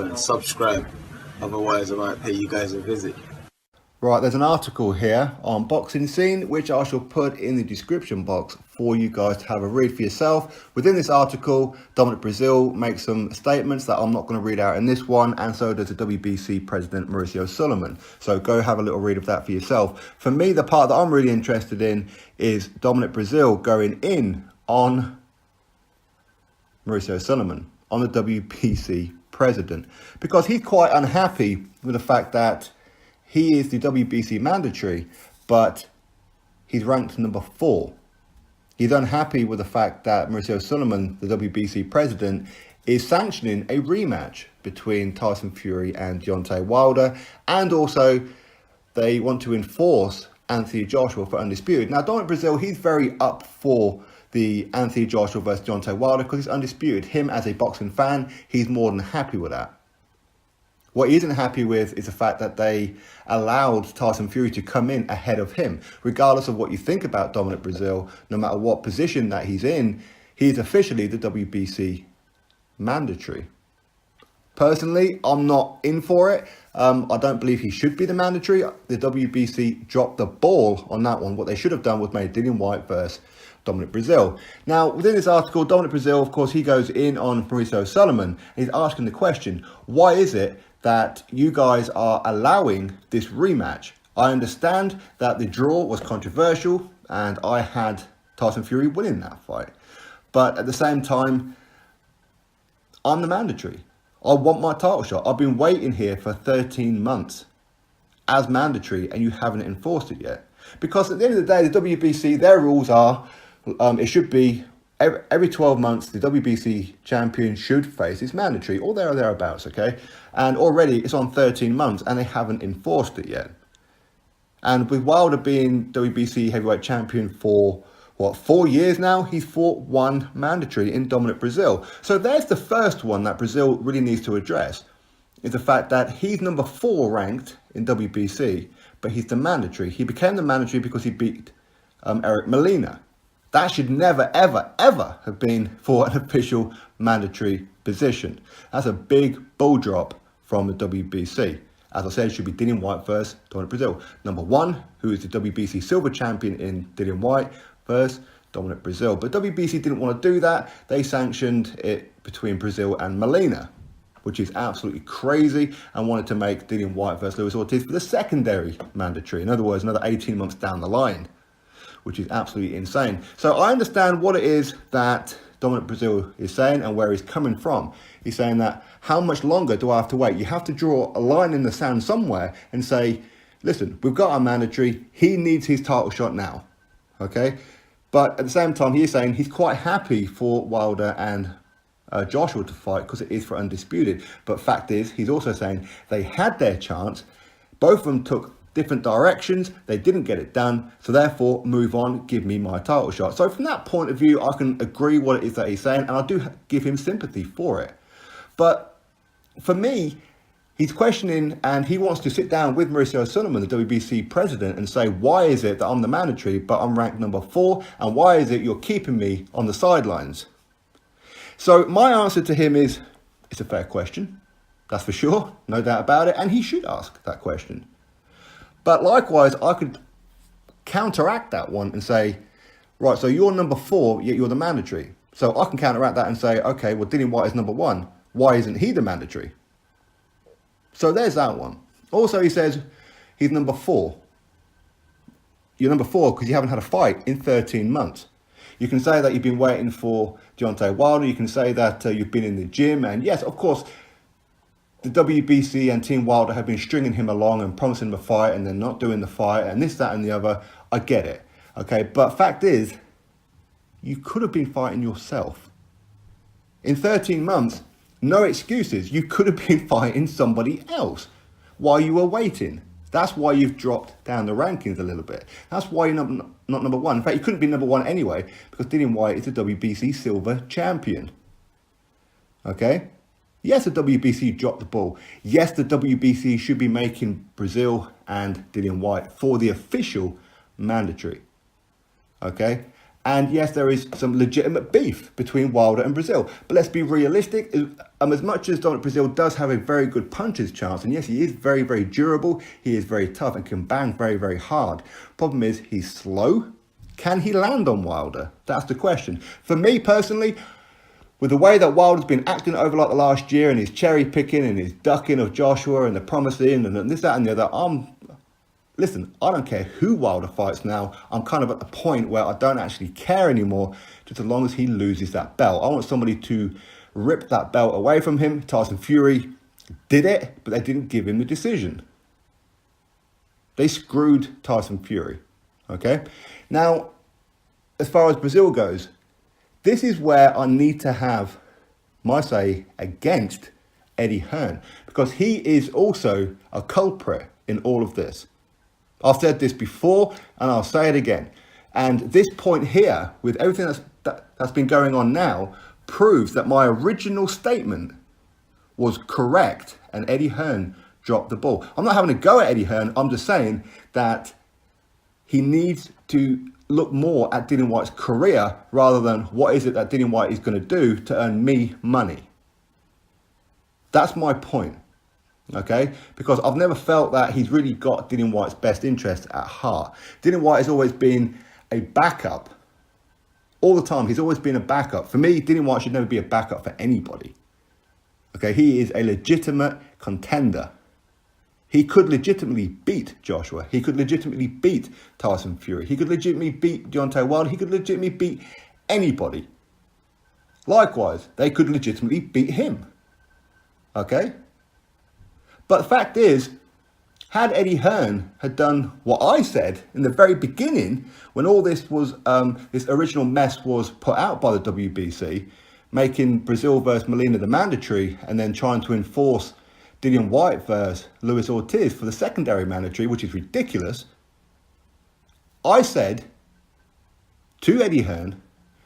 and subscribe. Otherwise, I might pay you guys a visit. Right, there's an article here on Boxing Scene, which I shall put in the description box for you guys to have a read for yourself. Within this article, Dominic Breazeale makes some statements that I'm not going to read out in this one, and so does the WBC president, Mauricio Sulaiman. So go have a little read of that for yourself. For me, the part that I'm really interested in is Dominic Breazeale going in on Mauricio Sulaiman, on the WBC president, because he's quite unhappy with the fact that he is the WBC mandatory, but he's ranked number 4. He's unhappy with the fact that Mauricio Sulaiman, the WBC president, is sanctioning a rematch between Tyson Fury and Deontay Wilder, and also they want to enforce Anthony Joshua for undisputed. Now, Dominic Breazeale, he's very up for the Anthony Joshua versus Deontay Wilder because he's undisputed. Him as a boxing fan, he's more than happy with that. What he isn't happy with is the fact that they allowed Tyson Fury to come in ahead of him. Regardless of what you think about Dominic Breazeale, no matter what position that he's in, he's officially the WBC mandatory. Personally, I'm not in for it. I don't believe he should be the mandatory. The WBC dropped the ball on that one. What they should have done was made Dillian Whyte versus Dominic Breazeale. Now, within this article, Dominic Breazeale, of course, he goes in on Mauricio Sulaiman. And he's asking the question, why is it that you guys are allowing this rematch? I understand that the draw was controversial and I had Tyson Fury winning that fight. But at the same time, I'm the mandatory. I want my title shot. I've been waiting here for 13 months as mandatory and you haven't enforced it yet. Because at the end of the day, the WBC, their rules are, it should be every 12 months, the WBC champion should face his mandatory, or there or thereabouts, okay? And already it's on 13 months and they haven't enforced it yet. And with Wilder being WBC heavyweight champion for, 4 years now, he's fought one mandatory in Dominic Breazeale. So there's the first one that Breazeale really needs to address, is the fact that he's number 4 ranked in WBC, but he's the mandatory. He became the mandatory because he beat Eric Molina. That should never, ever, ever have been for an official mandatory position. That's a big bull drop from the WBC. As I said, it should be Dillian Whyte versus Dominic Breazeale. Number 1, who is the WBC silver champion in Dillian Whyte versus Dominic Breazeale. But WBC didn't want to do that. They sanctioned it between Breazeale and Molina, which is absolutely crazy, and wanted to make Dillian Whyte versus Luis Ortiz for the secondary mandatory. In other words, another 18 months down the line, which is absolutely insane. So I understand what it is that Dominic Breazeale is saying and where he's coming from. He's saying that, how much longer do I have to wait? You have to draw a line in the sand somewhere and say, listen, we've got our mandatory. He needs his title shot now, okay? But at the same time, he's saying he's quite happy for Wilder and Joshua to fight because it is for undisputed. But fact is, he's also saying they had their chance. Both of them took different directions. They didn't get it done. So therefore, move on, give me my title shot. So from that point of view, I can agree what it is that he's saying. And I do give him sympathy for it. But for me, he's questioning and he wants to sit down with Mauricio Sulaiman, the WBC president, and say, why is it that I'm the mandatory, but I'm ranked number 4? And why is it you're keeping me on the sidelines? So my answer to him is, it's a fair question. That's for sure. No doubt about it. And he should ask that question. But likewise, I could counteract that one and say, right, so you're number 4, yet you're the mandatory. So I can counteract that and say, okay, well, Dillian Whyte is number 1. Why isn't he the mandatory? So there's that one. Also, he says he's number 4. You're number 4 because you haven't had a fight in 13 months. You can say that you've been waiting for Deontay Wilder. You can say that you've been in the gym. And yes, of course, the WBC and Team Wilder have been stringing him along and promising him a fight and then not doing the fight and this, that and the other. I get it. Okay, but fact is, you could have been fighting yourself. In 13 months, no excuses. You could have been fighting somebody else while you were waiting. That's why you've dropped down the rankings a little bit. That's why you're not number 1. In fact, you couldn't be number 1 anyway because Dillian Whyte is the WBC silver champion. Okay? Yes, the WBC dropped the ball. Yes, the WBC should be making Breazeale and Dillian Whyte for the official mandatory. Okay? And yes, there is some legitimate beef between Wilder and Breazeale. But let's be realistic. As much as Dominic Breazeale does have a very good puncher's chance, and yes, he is very, very durable, he is very tough and can bang very, very hard. Problem is, he's slow. Can he land on Wilder? That's the question. For me personally, with the way that Wilder's been acting over like the last year and his cherry picking and his ducking of Joshua and the promising and this, that and the other, listen, I don't care who Wilder fights now. I'm kind of at the point where I don't actually care anymore, just as long as he loses that belt. I want somebody to rip that belt away from him. Tyson Fury did it, but they didn't give him the decision. They screwed Tyson Fury, okay? Now, as far as Breazeale goes, this is where I need to have my say against Eddie Hearn, because he is also a culprit in all of this. I've said this before and I'll say it again. And this point here, with everything that's been going on now, proves that my original statement was correct and Eddie Hearn dropped the ball. I'm not having a go at Eddie Hearn. I'm just saying that he needs to look more at Dillian Whyte's career rather than what is it that Dillian Whyte is going to do to earn me money. That's my point. Okay, because I've never felt that he's really got Dillian Whyte's best interest at heart. Dillian Whyte has always been a backup. All the time, he's always been a backup. For me, Dillian Whyte should never be a backup for anybody. Okay, he is a legitimate contender. He could legitimately beat Joshua. He could legitimately beat Tyson Fury. He could legitimately beat Deontay Wilder. He could legitimately beat anybody. Likewise, they could legitimately beat him. Okay? But the fact is, had Eddie Hearn had done what I said in the very beginning, when all this was, this original mess was put out by the WBC, making Breazeale versus Molina the mandatory, and then trying to enforce Dillian Whyte versus Luis Ortiz for the secondary mandatory, which is ridiculous, I said to Eddie Hearn,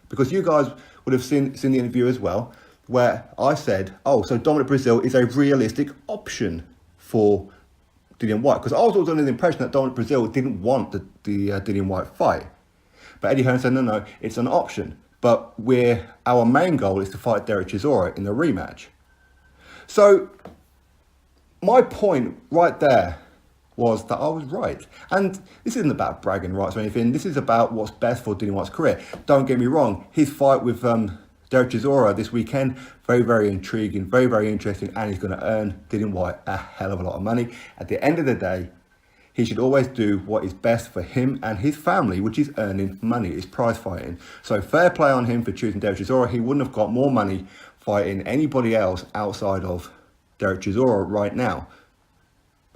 because you guys would have seen the interview as well, where I said, oh, so Dominic Breazeale is a realistic option for Dillian Whyte, because I was always under the impression that Dominic Breazeale didn't want the Dillian Whyte fight. But Eddie Hearn said, no, it's an option. But our main goal is to fight Derek Chisora in the rematch. So my point right there was that I was right. And this isn't about bragging rights or anything. This is about what's best for Dillian Whyte's career. Don't get me wrong. His fight with Derek Chisora this weekend, very, very intriguing, very, very interesting, and he's going to earn Dillian Whyte a hell of a lot of money. At the end of the day, he should always do what is best for him and his family, which is earning money, is prize fighting. So fair play on him for choosing Derek Chisora. He wouldn't have got more money fighting anybody else outside of Derek Chisora right now.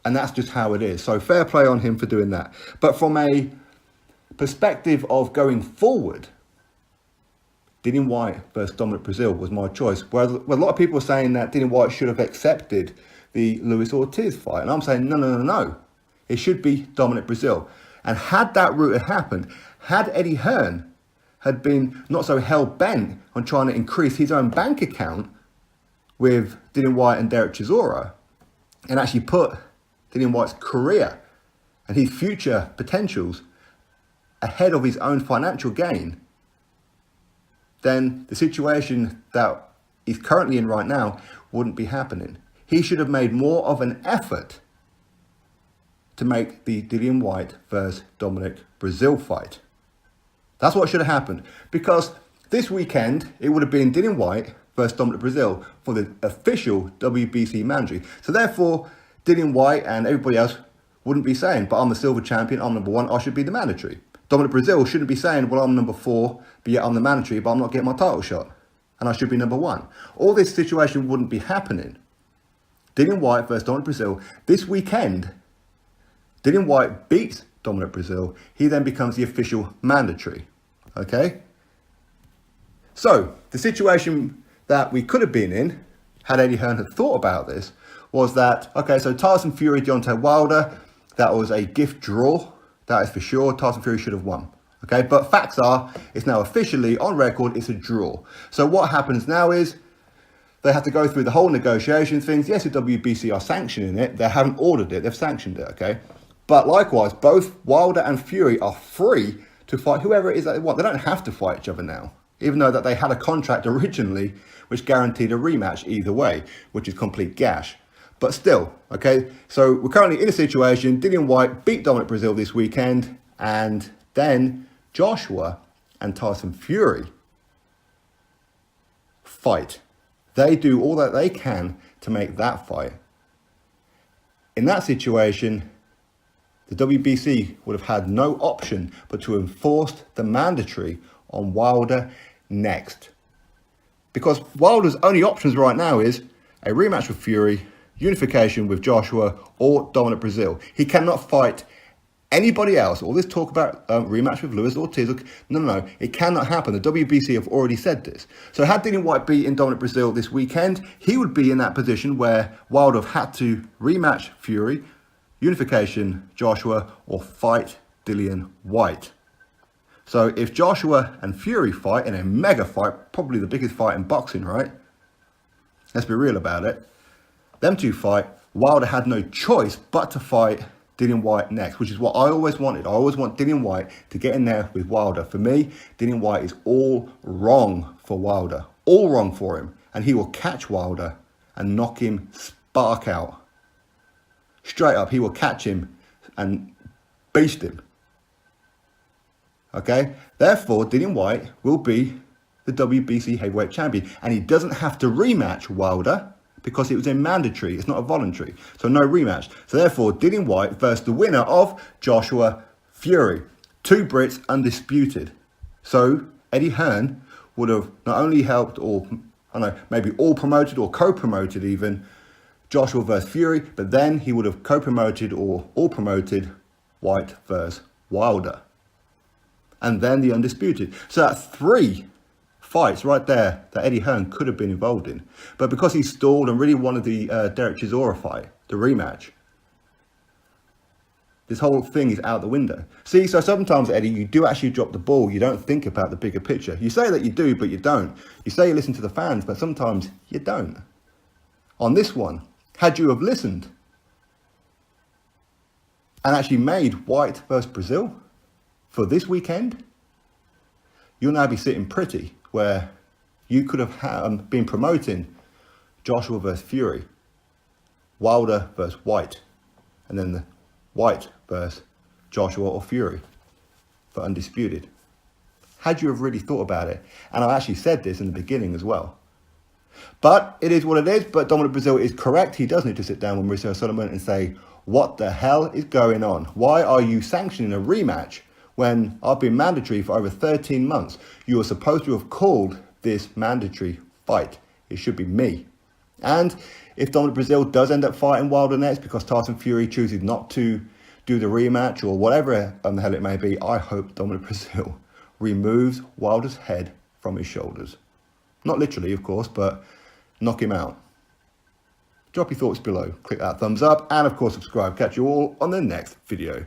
And that's just how it is. So fair play on him for doing that. But from a perspective of going forward, Dillian Whyte versus Dominic Breazeale was my choice. Whereas a lot of people are saying that Dillian Whyte should have accepted the Luis Ortiz fight. And I'm saying, no. It should be Dominic Breazeale. And had that route had happened, had Eddie Hearn had been not so hell-bent on trying to increase his own bank account with Dillian Whyte and Derek Chisora, and actually put Dillian Whyte's career and his future potentials ahead of his own financial gain, then the situation that he's currently in right now wouldn't be happening. He should have made more of an effort to make the Dillian Whyte versus Dominic Breazeale fight. That's what should have happened. Because this weekend, it would have been Dillian Whyte versus Dominic Breazeale for the official WBC mandatory. So therefore, Dillian Whyte and everybody else wouldn't be saying, but I'm the silver champion, I'm number one, I should be the mandatory. Dominic Breazeale shouldn't be saying, well, I'm number 4, but yet I'm the mandatory, but I'm not getting my title shot, and I should be number 1. All this situation wouldn't be happening. Dillian Whyte versus Dominic Breazeale. This weekend, Dillian Whyte beats Dominic Breazeale. He then becomes the official mandatory. Okay? So, the situation that we could have been in, had Eddie Hearn had thought about this, was that, okay, so Tyson Fury, Deontay Wilder, that was a gift draw. That is for sure. Tyson Fury should have won. Okay, but facts are, it's now officially on record, it's a draw. So what happens now is they have to go through the whole negotiation things. Yes, the WBC are sanctioning it. They haven't ordered it. They've sanctioned it, okay? But likewise, both Wilder and Fury are free to fight whoever it is that they want. They don't have to fight each other now, even though that they had a contract originally which guaranteed a rematch either way, which is complete gash. But still, okay, so we're currently in a situation, Dillian Whyte beat Dominic Breazeale this weekend, and then Joshua and Tyson Fury fight. They do all that they can to make that fight. In that situation, the WBC would have had no option but to enforce the mandatory on Wilder next. Because Wilder's only options right now is a rematch with Fury, unification with Joshua, or Dominic Breazeale. He cannot fight anybody else. All this talk about rematch with Luis Ortiz, no, it cannot happen. The WBC have already said this. So had Dillian Whyte beaten Dominic Breazeale this weekend, he would be in that position where Wilder had to rematch Fury, unification Joshua, or fight Dillian Whyte. So if Joshua and Fury fight in a mega fight, probably the biggest fight in boxing, right? Let's be real about it. Them two fight, Wilder had no choice but to fight Dillian Whyte next, which is what I always wanted. I always want Dillian Whyte to get in there with Wilder. For me, Dillian Whyte is all wrong for Wilder. All wrong for him. And he will catch Wilder and knock him spark out. Straight up, he will catch him and beast him. Okay? Therefore, Dillian Whyte will be the WBC heavyweight champion. And he doesn't have to rematch Wilder, because it was a mandatory, it's not a voluntary. So no rematch. So therefore, Dillian Whyte versus the winner of Joshua Fury. Two Brits undisputed. So Eddie Hearn would have not only helped, or I don't know, maybe all promoted or co-promoted even, Joshua versus Fury, but then he would have co-promoted or all promoted Whyte versus Wilder. And then the undisputed. So that's 3 fights right there that Eddie Hearn could have been involved in. But because he stalled and really wanted the Derek Chisora fight, the rematch, this whole thing is out the window. See, so sometimes, Eddie, you do actually drop the ball. You don't think about the bigger picture. You say that you do, but you don't. You say you listen to the fans, but sometimes you don't. On this one, had you have listened and actually made Whyte versus Breazeale for this weekend, you'll now be sitting pretty, where you could have been promoting Joshua versus Fury, Wilder versus Whyte, and then the Whyte versus Joshua or Fury for undisputed. Had you have really thought about it, and I actually said this in the beginning as well. But it is what it is, but Dominic Breazeale is correct. He does need to sit down with Mauricio Solomon and say, what the hell is going on? Why are you sanctioning a rematch when I've been mandatory for over 13 months? You were supposed to have called this mandatory fight. It should be me. And if Dominic Breazeale does end up fighting Wilder next because Tyson Fury chooses not to do the rematch or whatever the hell it may be, I hope Dominic Breazeale removes Wilder's head from his shoulders. Not literally, of course, but knock him out. Drop your thoughts below. Click that thumbs up and, of course, subscribe. Catch you all on the next video.